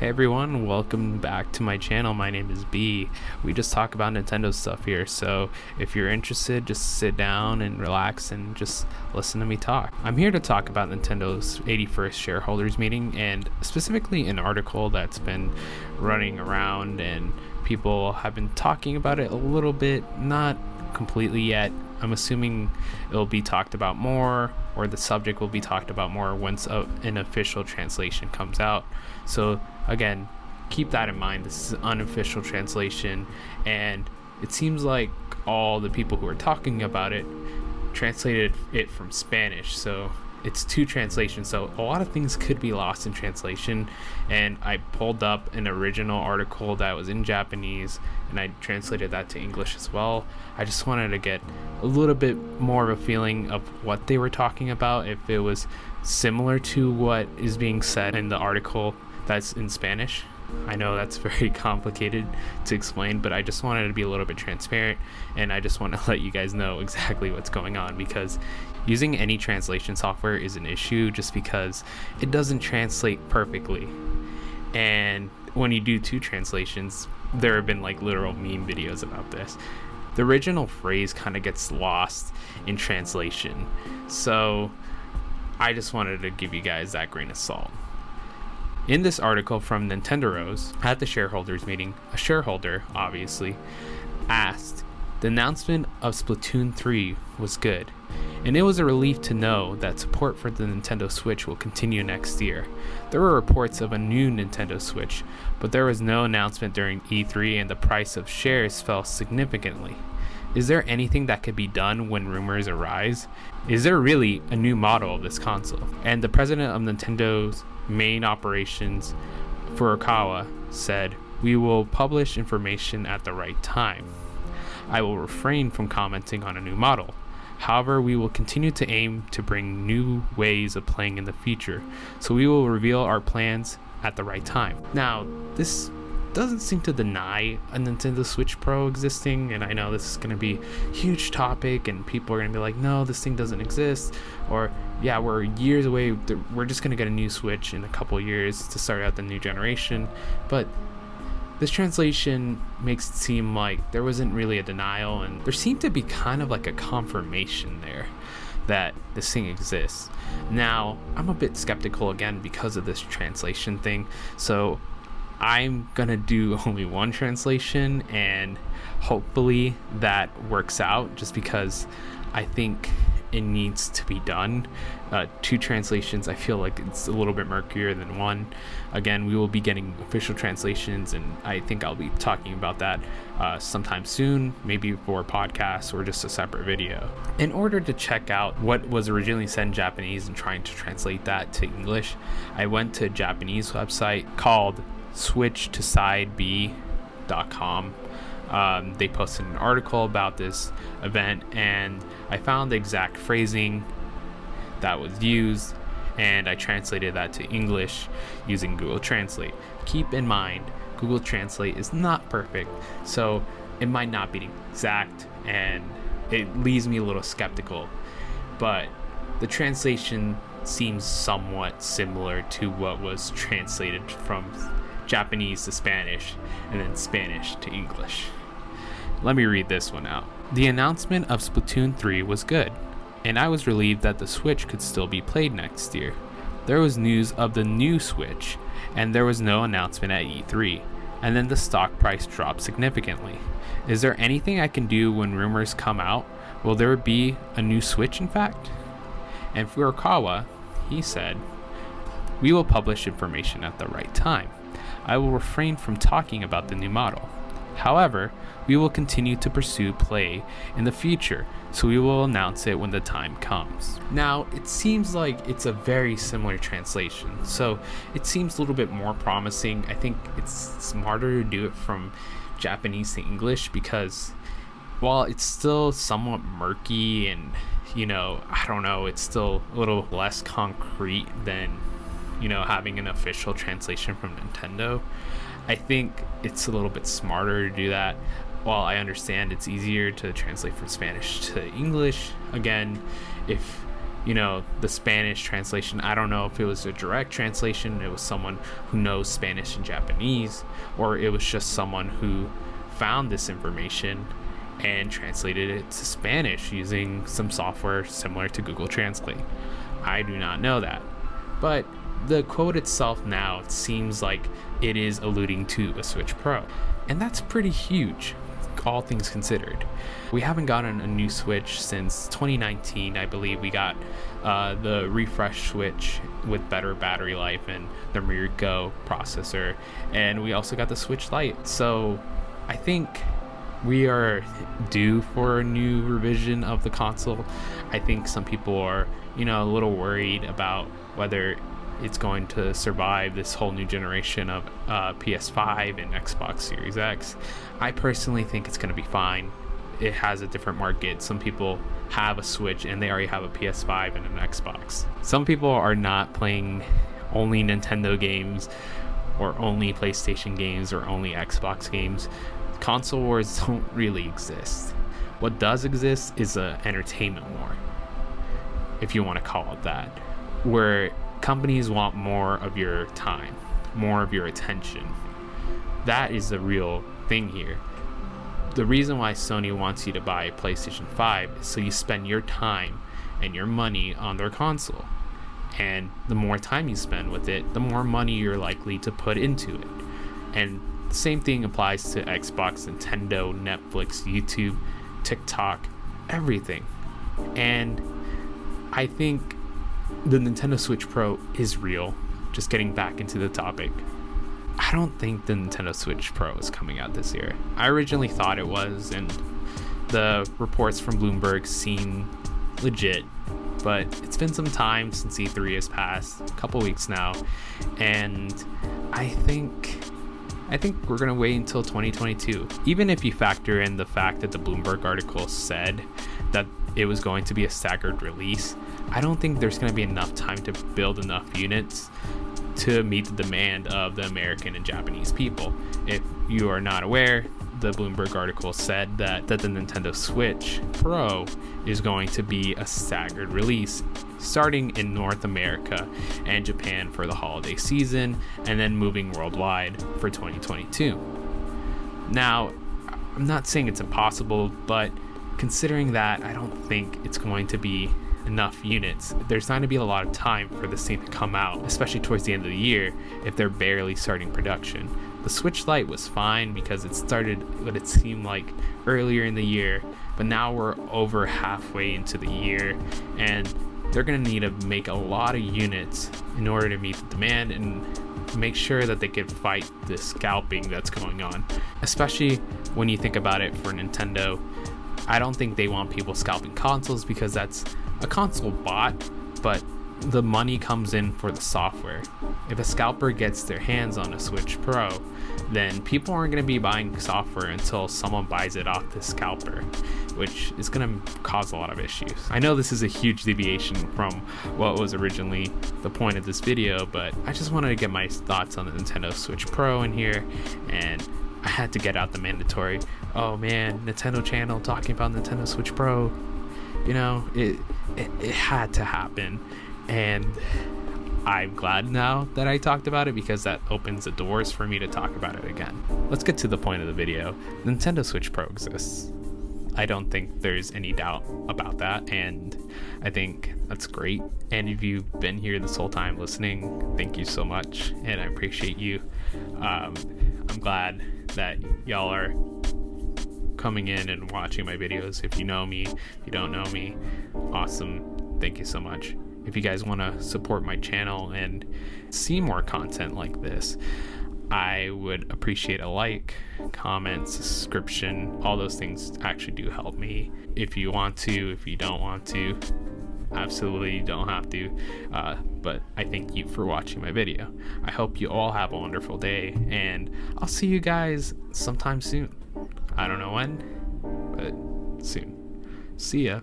Hey everyone, welcome back to my channel. My name is B. We just talk about Nintendo stuff here, so if you're interested, just sit down and relax and just listen to me talk. I'm here to talk about Nintendo's 81st shareholders meeting, and specifically an article that's been running around and people have been talking about it a little bit, not completely yet. I'm assuming it'll be talked about more, or the subject will be talked about more once an official translation comes out. So again, keep that in mind. This is an unofficial translation, and it seems like all the people who are talking about it translated it from Spanish, so it's two translations, so a lot of things could be lost in translation. And I pulled up an original article that was in Japanese and I translated that to English as well. I just wanted to get a little bit more of a feeling of what they were talking about, if it was similar to what is being said in the article that's in Spanish. I know that's very complicated to explain, but I just wanted to be a little bit transparent, and I just want to let you guys know exactly what's going on, because using any translation software is an issue just because it doesn't translate perfectly. And when you do two translations, there have been like literal meme videos about this. The original phrase kind of gets lost in translation, so I just wanted to give you guys that grain of salt. In this article from Nintendo's at the shareholders meeting, a shareholder, obviously, asked, "The announcement of Splatoon 3 was good, and it was a relief to know that support for the Nintendo Switch will continue next year. There were reports of a new Nintendo Switch, but there was no announcement during E3 and the price of shares fell significantly. Is there anything that could be done when rumors arise? Is there really a new model of this console?" And the president of Nintendo's main operations, Furukawa, said, "We will publish information at the right time. I will refrain from commenting on a new model. However, we will continue to aim to bring new ways of playing in the future, so we will reveal our plans at the right time." Now, this doesn't seem to deny a Nintendo Switch Pro existing, and I know this is going to be a huge topic and people are going to be like, no, this thing doesn't exist, or yeah, we're years away, we're just going to get a new Switch in a couple years to start out the new generation. But this translation makes it seem like there wasn't really a denial, and there seemed to be kind of like a confirmation there that this thing exists. Now, I'm a bit skeptical again because of this translation thing, so I'm gonna do only one translation, and hopefully that works out, just because I think it needs to be done. Two translations, I feel like it's a little bit murkier than one. Again, we will be getting official translations, and I think I'll be talking about that sometime soon, maybe for a podcast or just a separate video. In order to check out what was originally said in Japanese and trying to translate that to English, I went to a Japanese website called switchtosideB.com. They posted an article about this event, and I found the exact phrasing that was used, and I translated that to English using Google Translate. Keep in mind, Google Translate is not perfect, so it might not be exact, and it leaves me a little skeptical, but the translation seems somewhat similar to what was translated from Japanese to Spanish and then Spanish to English. Let me read this one out. "The announcement of Splatoon 3 was good, and I was relieved that the Switch could still be played next year. There was news of the new Switch, and there was no announcement at E3, and then the stock price dropped significantly. Is there anything I can do when rumors come out? Will there be a new Switch, in fact?" And Furukawa, he said, "We will publish information at the right time. I will refrain from talking about the new model. However, we will continue to pursue play in the future, so we will announce it when the time comes." Now, it seems like it's a very similar translation, so it seems a little bit more promising. I think it's smarter to do it from Japanese to English, because while it's still somewhat murky and, I don't know, it's still a little less concrete than having an official translation from Nintendo. I think it's a little bit smarter to do that. While I understand it's easier to translate from Spanish to English, again, if the Spanish translation. I don't know if it was a direct translation, it was someone who knows Spanish and Japanese, or it was just someone who found this information and translated it to Spanish using some software similar to Google Translate. I do not know that. But the quote itself now, it seems like it is alluding to a Switch Pro. And that's pretty huge, all things considered. We haven't gotten a new Switch since 2019. I believe we got the refresh Switch with better battery life and the Mirror Go processor. And we also got the Switch Lite. So I think we are due for a new revision of the console. I think some people are, a little worried about whether it's going to survive this whole new generation of PS5 and Xbox Series X. I personally think it's going to be fine. It has a different market. Some people have a Switch and they already have a PS5 and an Xbox. Some people are not playing only Nintendo games or only PlayStation games or only Xbox games. Console wars don't really exist. What does exist is an entertainment war, if you want to call it that, where companies want more of your time, more of your attention. That is the real thing here. The reason why Sony wants you to buy a PlayStation 5 is so you spend your time and your money on their console. And the more time you spend with it, the more money you're likely to put into it. And the same thing applies to Xbox, Nintendo, Netflix, YouTube, TikTok, everything. And I think the Nintendo Switch Pro is real. Just getting back into the topic, I don't think the Nintendo Switch Pro is coming out this year. I originally thought it was, and the reports from Bloomberg seem legit, but it's been some time since E3 has passed, a couple weeks now, and I think we're gonna wait until 2022. Even if you factor in the fact that the Bloomberg article said that it was going to be a staggered release, I don't think there's going to be enough time to build enough units to meet the demand of the American and Japanese people. If you are not aware, the Bloomberg article said that the Nintendo Switch Pro is going to be a staggered release starting in North America and Japan for the holiday season, and then moving worldwide for 2022. Now, I'm not saying it's impossible, but considering that, I don't think it's going to be enough units. There's not going to be a lot of time for this thing to come out, especially towards the end of the year if they're barely starting production. The Switch Lite was fine because it started what it seemed like earlier in the year, but now we're over halfway into the year and they're going to need to make a lot of units in order to meet the demand and make sure that they can fight the scalping that's going on. Especially when you think about it for Nintendo, I don't think they want people scalping consoles because that's a console bot, but the money comes in for the software. If a scalper gets their hands on a Switch Pro, then people aren't going to be buying software until someone buys it off the scalper, which is going to cause a lot of issues. I know this is a huge deviation from what was originally the point of this video, but I just wanted to get my thoughts on the Nintendo Switch Pro in here, and I had to get out the mandatory, oh man, Nintendo channel talking about Nintendo Switch Pro. It had to happen, and I'm glad now that I talked about it because that opens the doors for me to talk about it again. Let's get to the point of the video. Nintendo Switch Pro exists. I don't think there's any doubt about that, and I think that's great. And if you've been here this whole time listening, thank you so much, and I appreciate you. I'm glad that y'all are coming in and watching my videos. If you know me, if you don't know me, awesome. Thank you so much. If you guys want to support my channel and see more content like this, I would appreciate a like, comment, subscription. All those things actually do help me. If you want to, if you don't want to, absolutely don't have to. But I thank you for watching my video. I hope you all have a wonderful day, and I'll see you guys sometime soon. I don't know when, but soon. See ya.